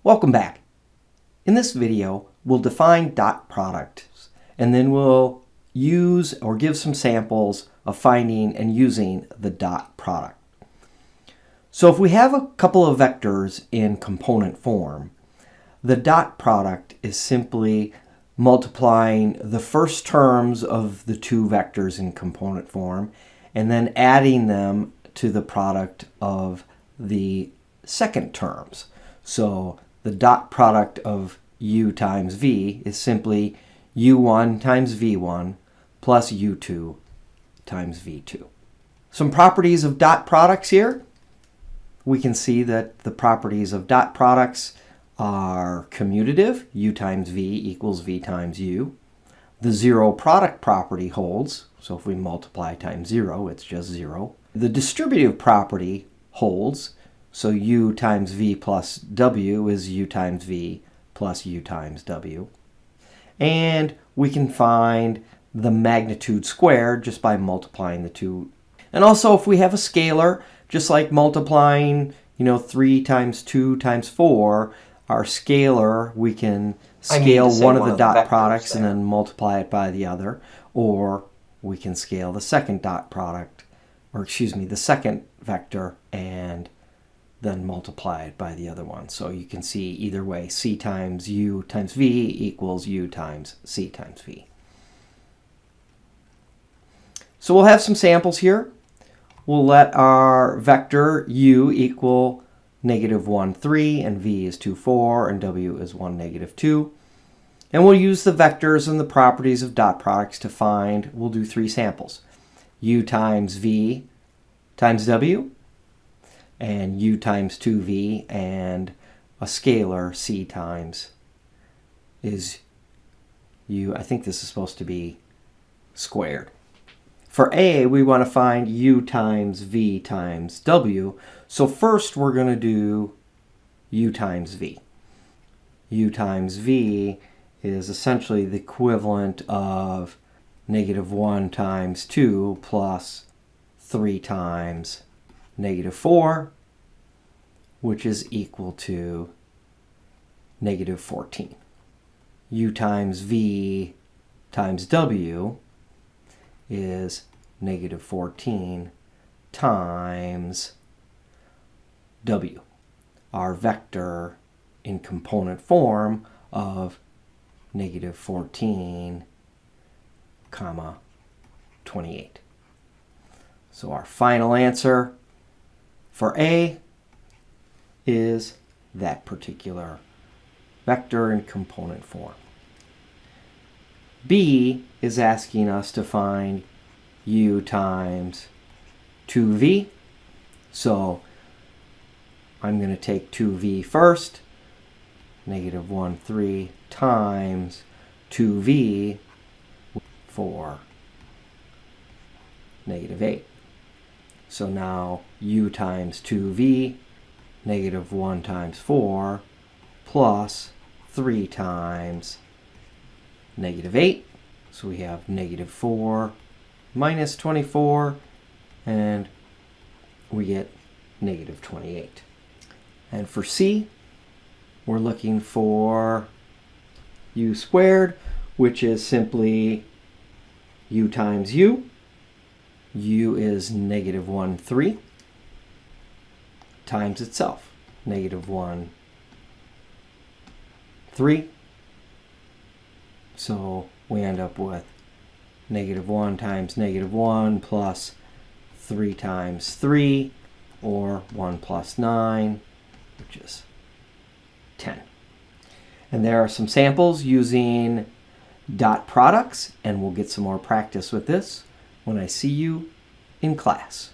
Welcome back. In this video, we'll define dot products, and then we'll use or give some samples of finding and using the dot product. So if we have a couple of vectors in component form, the dot product is simply multiplying the first terms of the two vectors in component form and then adding them to the product of the second terms. So the dot product of u times v is simply u1 times v1 plus u2 times v2. Some properties of dot products here. We can see that the properties of dot products are commutative, u times v equals v times u. The zero product property holds, so if we multiply times 0, it's just 0. The distributive property holds, so u times v plus w is u times v plus u times w. And we can find the magnitude squared just by multiplying the two. And also if we have a scalar, just like multiplying 3 times 2 times 4, our scalar, we can scale one of the dot products and then multiply it by the other. Or we can scale the second dot product, or excuse me, the second vector and then multiply it by the other one. So you can see either way, c times u times v equals u times c times v. So we'll have some samples here. We'll let our vector u equal -1, 3, and v is 2, 4, and w is 1, -2. And we'll use the vectors and the properties of dot products to find, we'll do 3 samples. U times v times w, and u times 2v, and a scalar c times is u. I think this is supposed to be squared. For A, we want to find u times v times w. So first we're going to do u times v. U times v is essentially the equivalent of -1 times 2 plus 3 times -4, which is equal to -14. U times v times w is -14 times w, our vector in component form of -14, 28. So our final answer for A is that particular vector in component form. B is asking us to find u times 2v. So I'm going to take 2v first, -1, 3 times 2v for -8. So now u times 2v, -1 times 4, plus 3 times -8. So we have -4 minus 24, and we get -28. And for C, we're looking for u squared, which is simply u times u. U is -1, 3 times itself, -1, 3. So we end up with -1 times -1 plus 3 times 3, or 1 plus 9, which is 10. And there are some samples using dot products, and we'll get some more practice with this when I see you in class.